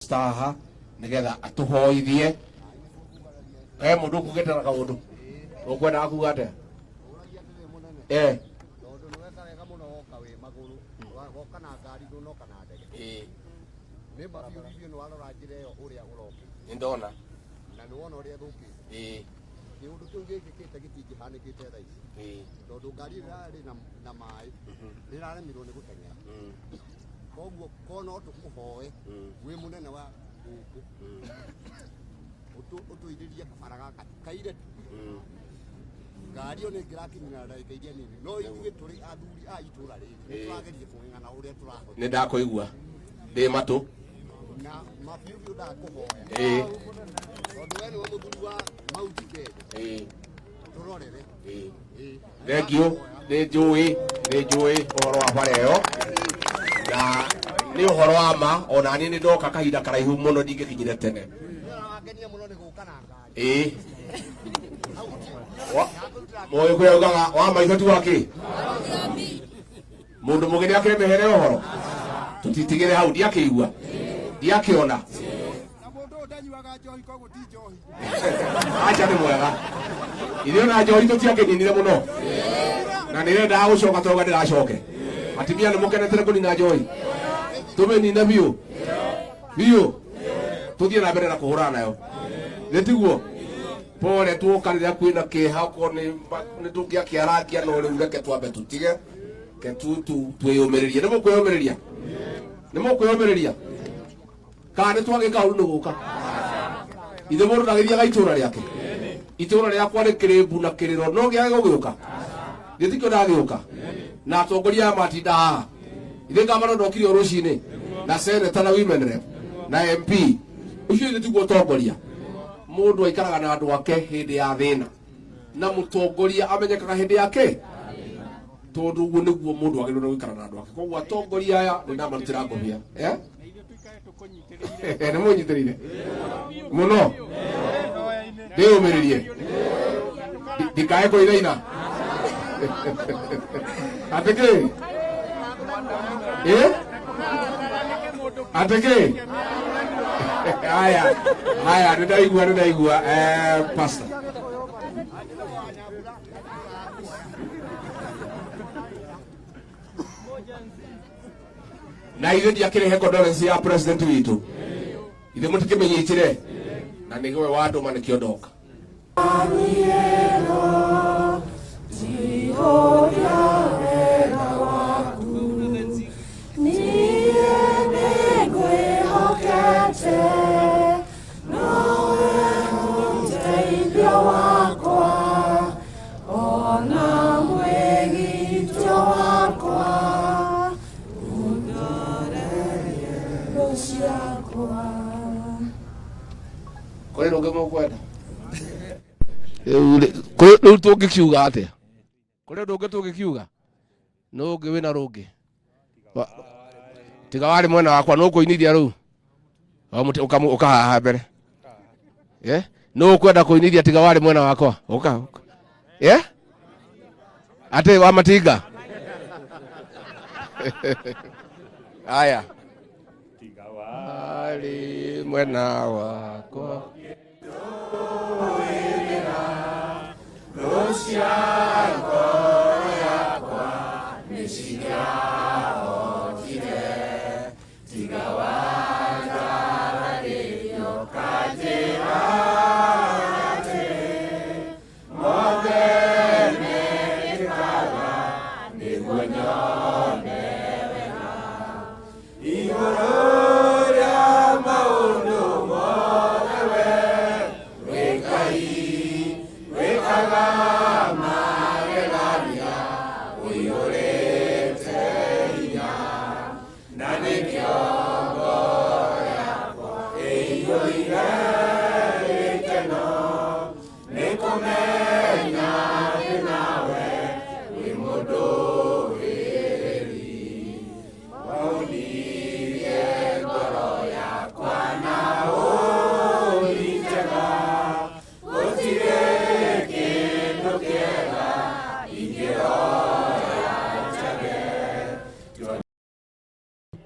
staha nigetha atuhoithie mundu kugitera kaundu ukwenda akuga ate ndona na ni wona uria thuki kiundu kiu gikikite gitingihanikite thaa ici tondu ngari irari na mai riraremirwo ni guteng'era koguo kono tukuhoe wi munene wa guku utuiririe kabara gaka kaire ngari oni ngirakinyira ndagika iria nini no ithuĩ tũrĩ athuri a itũra rĩrĩ nĩtũrageria kũng'ang'ana ũrĩa tũrahota nĩ ndakuigua ndĩ matũ na mabiũ ndakuhoya tondũ we nĩwe mũthuri wa mauti Kenya tũrorere thengio nĩ njũĩ ũhoro wa bara ĩyo na nĩ ũhoro wa ma ona niĩ nĩ ndoka kahinda karaihu mũno ndingĩkinyire tene moyo kwaugaga wa maitho ti wake mundu mugeni akemehere ũhoro tutitigire hau ndiakĩigua ndiakĩona na mundu ndanyuaga njohi koguo ti njohi acha nĩ mwega ithuĩ na njohi tũtiakĩninire mũno na nĩrenda gũcoka toga ndĩracoke atimia nĩ mũkenetire kũnina njohi tũmĩnine biũ tuthiĩ na mbere na kũhũrana nayo nĩtiguo pole tuoka rĩrĩa kwĩna kĩeha okorwo nĩ tũngĩakĩarakia no rĩu reke twambe tũtige ke twĩyũmĩrĩrie nĩ mũkwĩyũmĩrĩria kana nĩ twagĩka ũru nĩ gũka ithe mũndũ ndagĩthiaga itũra rĩake itũra rĩakwa rĩkĩrĩmbu na kĩrĩro no gĩage gũgĩũka gĩtikĩo ndagĩũka na atongoria aya matinda haha ithe ngavana ndokire o rũcinĩ na seneta na women rep na MP ucio ithe tiguo ũtongoria mundu aikaraga na andu ake hindi ya thina na mutongoria amenyekaga hindi yake tondu guo niguo mundu agirwo gwikara na andu ake koguo atongoria aya ni ndamarutira ngobia ni munyitiriire muno ndiumiririe ndikae kuithaina ateke ateke haya nĩndaigua pastor na ithuĩ ndiakĩrehe condolence ya president witũ ithuĩ mũtikĩmenyitire na nĩwe wandũma nĩkĩo ndoka kore rungi mukwenda rĩu tũngĩkiuga atĩa kore ndũngĩ tũngĩkiuga no ũngĩ wĩna rũngĩ tiga warĩ mwena wakwa no kũinithia rĩu ũkahaha mbere no ũkwenda kũinithia tiga warĩ mwena wakwa ũka atĩ wa matinga aya tiga warĩ mwena wakwa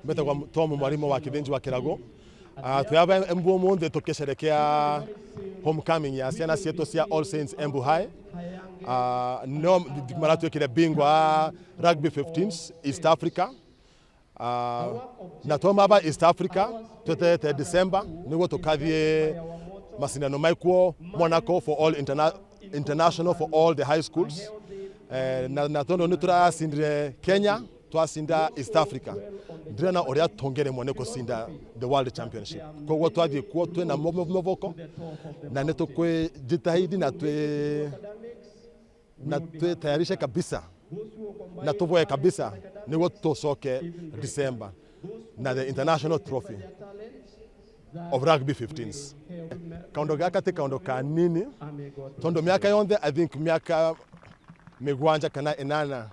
Metagwa Tom mwarimu wa kithinji wa kirago Tuyaaba Embu Monde tukisherehekea homecoming ya ciana cietu cia All Saints Embu High. No mara tuikire bingwa Rugby 15s East Africa. Na tuomaba East Africa twetete December niguo tukathie macindano maikuo Mwanake for all international for all the high schools. Na tondo ni turacindire Kenya, twacinda East Africa. Ndrena uria tongeremwo ni kucinda the world championship. Koguo twathie kuo twina mavoko na ni tukwijitahidi na tayarishe kabisa na tuvoe kabisa niguo tucoke December na the international trophy of Rugby 15s. Kaundo gaka te kaundo kanini tondo miaka yonde I think miaka migwanja kana enana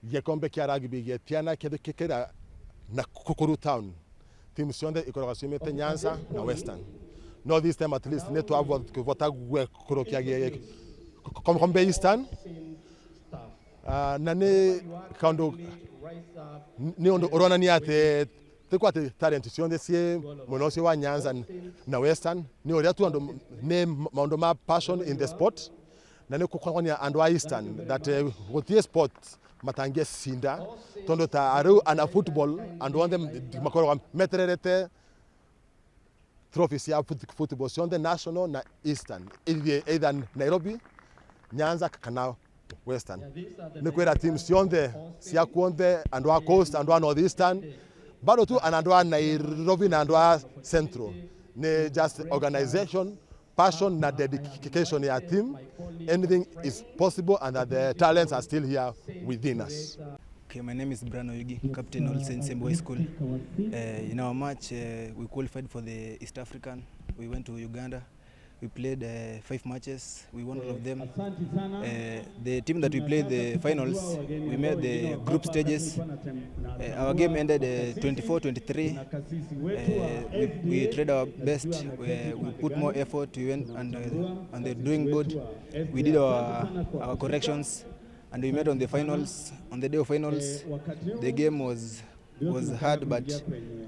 gikombe kia rugby getiana kekera na Kukuru town team cionde ikoragwo ciumite Nyanza na Western. No this time at least ne twavwa kuvota kurokia kombe Eastern. Na ne kaundo ni ondo orona ni ate tekwate talent cionde cie monosi wa Nyanza na Western ni oria tu ando ne maundo ma passion in the sport na ne kukwanya and Eastern that with the sport matangia sinda tondo ta aru ana football and one them makoro meterete trophies ya football cionde national na Eastern either Nairobi Nyanza kana Western ne kwera teams cionde cia kuonde and wa coast and wa northeastern bado tu anandwa Nairobi na andwa Central ne just organization passion na dedication ya team. Anything is possible and that the talents are still here within us. Okay, my name is Brano Yugi, captain All Saints Embu High School. In our match, we qualified for the East African. We went to Uganda. We played 5 matches. We won all of them. The team that we played the finals, we made the group stages. Our game ended 24-23. We tried our best. We put more effort. We went and they're doing good. We did our corrections, and we met on the finals. On the day of finals, the game was hard, but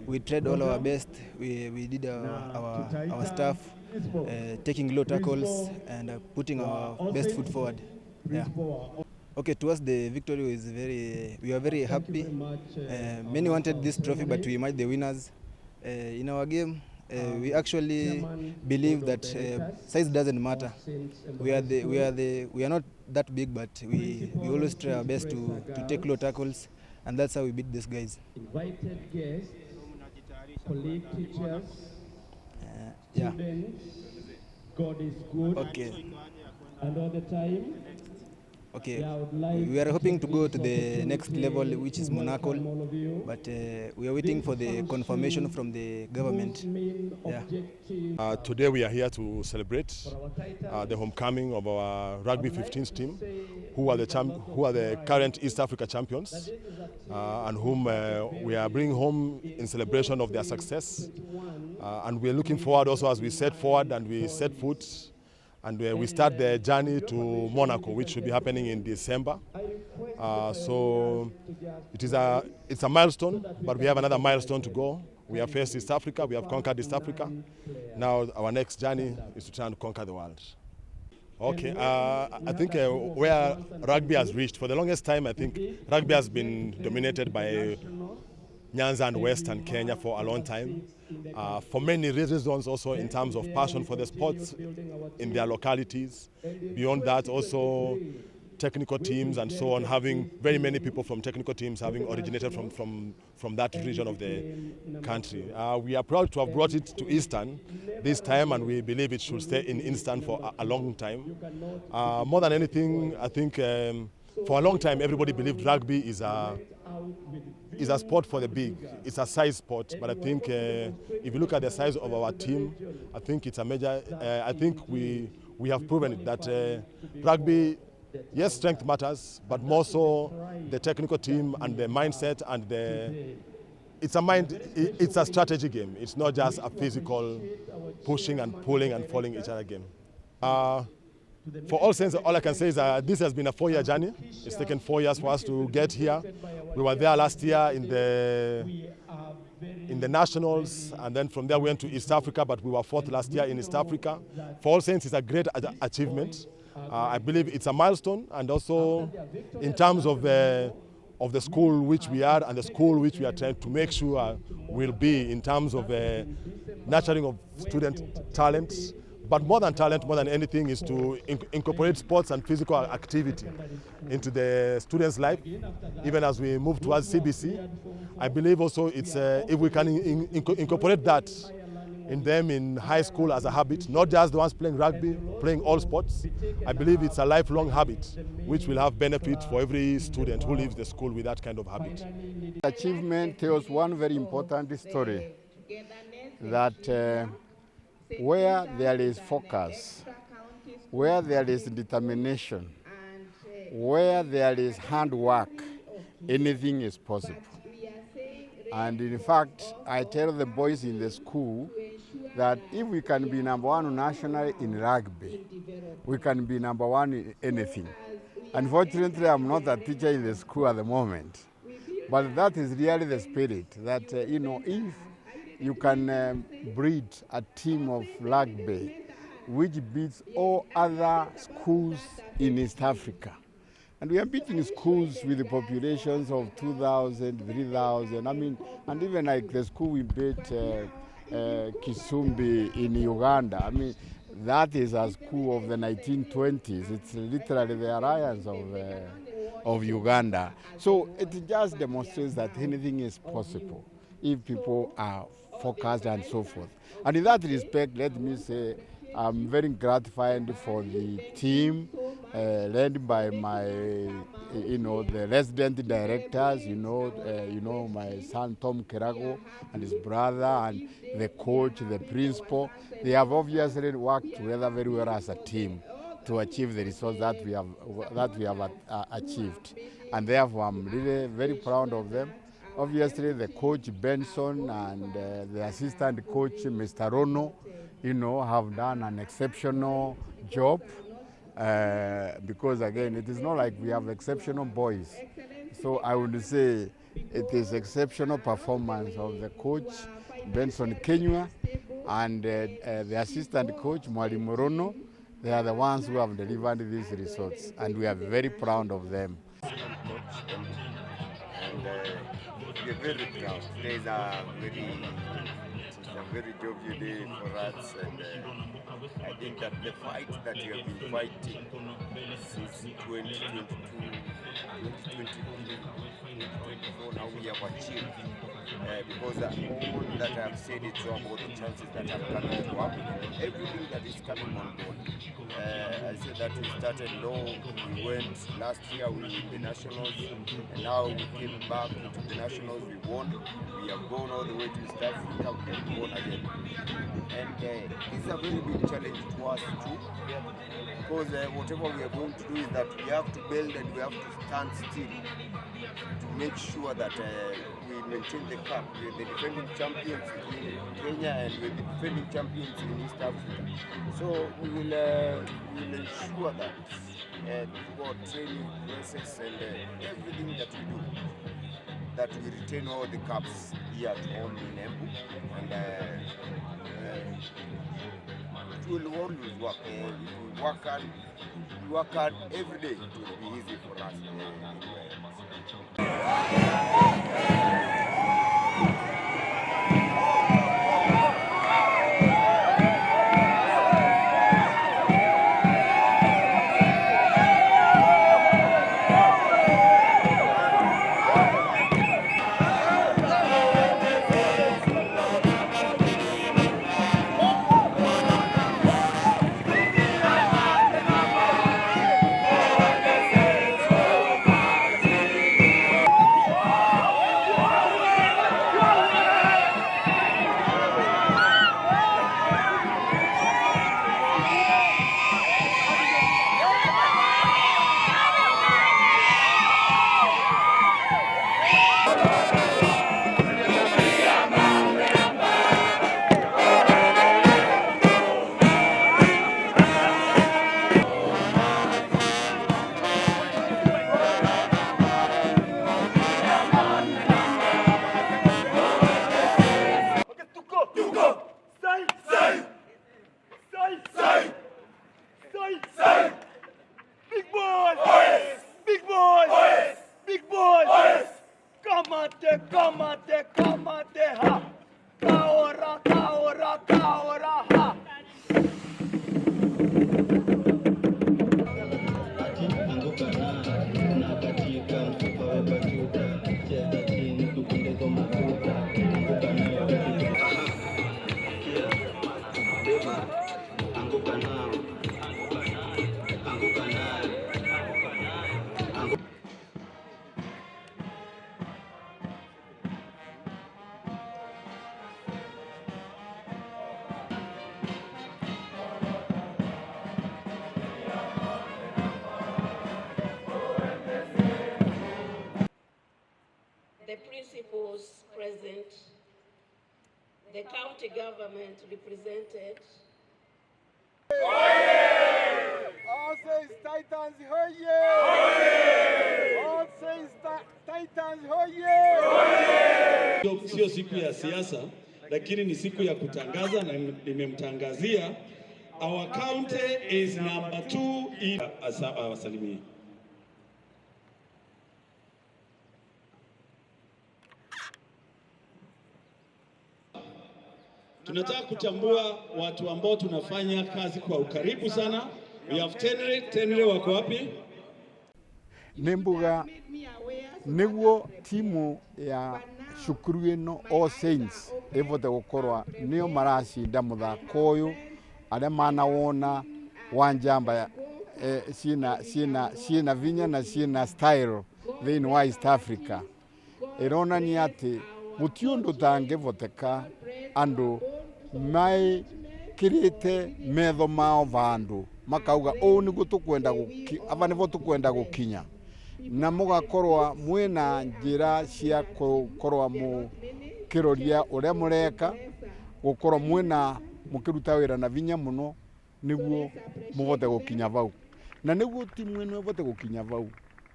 we tried all our best. We did our stuff. Taking low tackles and putting our best foot forward. Yeah. Okay, to us the victory was we are very happy. Many wanted this trophy, but we emerged the winners. In our game, we actually believe that size doesn't matter. We are not that big, but we always try our best to take low tackles, and that's how we beat these guys. Invited guests, colleague teachers. Yeah. God is good. Okay. And all the time. Okay. We are hoping to go to the next level, which is Monaco, but we are waiting for the confirmation from the government. Yeah. Today we are here to celebrate the homecoming of our Rugby 15s team, who are the current East Africa champions, and whom we are bringing home in celebration of their success. And we are looking forward also as we set forward and we set foot and we start the journey to Monaco, which will be happening in December. So it's a milestone, but we have another milestone to go. We have faced East Africa, we have conquered East Africa. Now our next journey is to try and conquer the world. Okay, I think where rugby has reached, for the longest time, I think rugby has been dominated by Nyanza and Western Kenya for a long time. For many reasons also in terms of passion for the sports in their localities. Beyond that also technical teams and so on, having very many people from technical teams having originated from that region of the country. We are proud to have brought it to Eastern this time, and we believe it should stay in Eastern for a long time. More than anything, I think for a long time everybody believed rugby is a sport for the big. It's a size sport, but I think if you look at the size of our team, I think it's a major. I think we have proven it that rugby, yes, strength matters, but more so the technical team and the mindset and it's a strategy game. It's not just a physical pushing and pulling and falling each other game. For All Saints, all I can say is that this has been a 4-year journey. It's taken 4 years for us to get here. We were there last year in the in the nationals, and then from there we went to East Africa, but we were 4th last year in East Africa. For All Saints, it's a great achievement. I believe it's a milestone, and also in terms of the school which we are and the school which we are trying to make sure will be in terms of nurturing of student talent. But more than talent, more than anything, is to incorporate sports and physical activity into the students' life, even as we move towards CBC. I believe also it's if we can incorporate that in them in high school as a habit, not just the ones playing rugby, playing all sports. I believe it's a lifelong habit which will have benefit for every student who leaves the school with that kind of habit. Achievement tells one very important story, that where there is focus, where there is determination, where there is hard work, anything is possible. And in fact, I tell the boys in the school that if we can be number one nationally in rugby, we can be number one in anything. Unfortunately, I'm not a teacher in the school at the moment, but that is really the spirit, that if you can breed a team of rugby which beats all other schools in East Africa. And we are beating schools with the populations of 2,000, 3,000. I mean, and even like the school we beat Kisumbi in Uganda. I mean, that is a school of the 1920s. It's literally the alliance of Uganda. So it just demonstrates that anything is possible if people are focused and so forth. And in that respect, let me say, I'm very gratified for the team led by my, the resident directors, my son Tom Kerago and his brother, and the coach, the principal. They have obviously worked together very well as a team to achieve the results that we have achieved. And therefore, I'm really very proud of them. Obviously, the coach Benson and the assistant coach Mr. Rono, have done an exceptional job because, again, it is not like we have exceptional boys. So I would say it is exceptional performance of the coach Benson Kenywa and the assistant coach Mwalimu Rono. They are the ones who have delivered these results, and we are very proud of them. We are very proud. Today is a very jovial day for us, and I think that the fight that we have been fighting since 2022, 2023, 2024, now we have achieved. Because all that I have said is about the chances that are coming to up, everything that is coming on board. I said that we started low, we went last year we won the nationals, and now we came back to the nationals, we won. We have gone all the way to East Africa, we have won again. And this is a very big challenge to us too, because whatever we are going to do is that we have to build and we have to stand still to make sure that we maintain the cup. We are the defending champions in Kenya and we are the defending champions in East Africa. So we will ensure that through our training process and everything that we do, that we retain all the cups here at home in Embu, and it will always work. We work hard every day. It will be easy for us. The principals present, the county government represented. All says Titans hoye! All says Titans hoye! Sio siku ya siasa, lakini ni siku ya kutangaza na nimemtangazia our county is number 2 in awasalimie. Tunataka kutambua watu ambao tunafanya kazi kwa ukaribu sana. We have Tenere wako wapi? Nembuga niguo timu ya cukuru ino All Saints ivote gukorwa nio maracinda muthako uyu aria manawona wanjamba ciina vinya na ciina style thiini wa East Africa. Ironania ati guti undu tangivoteka andu mai kirite metho mao vandu makauga o niguo tukwenda ava nivo tukwenda gukinya na mugakorwa mwina njira cia gukorwa mukiroria uria mureka gukorwa mwina mukiruta wira na vinya muno niguo muvote gukinya vau na niguo timu ino ivote gukinya vau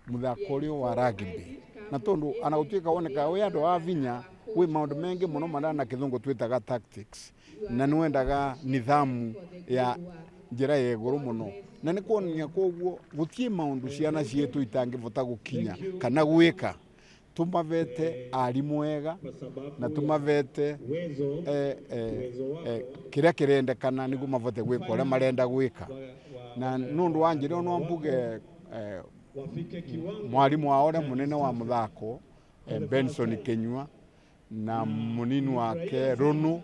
muthako urio wa rugby na tondu ana gutuika woneka we andu a vinya we maundu mengi muno marana kithungu twitaga tactics na nwendaga nidhamu ya njira ya iguru muno na ni kuonia koguo gutie maundu ciana cietu itangivota gukinya kana gwika tumavete arimu wega na tumavete kiria kirendekana niguo mavote gwika uria marenda gwika na nundu wa njira no mbuge mwarimu wao uria munene wa muthako Benson Kenyua na munini wake Runu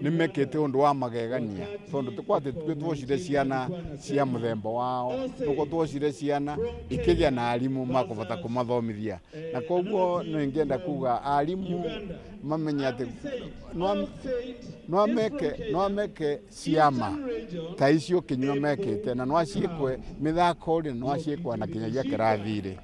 nimekete undu wa magegania tondu tukwate twocire ciana cia muthemba wao tuko twocire ciana ikithia na arimu makuvota kumathomithia na koguo ningienda kuga arimu mamenya ati no meke ciama ta icio Kinyua mekete na no aciekwe mithako ri no aciekwa na kinyagia kirathire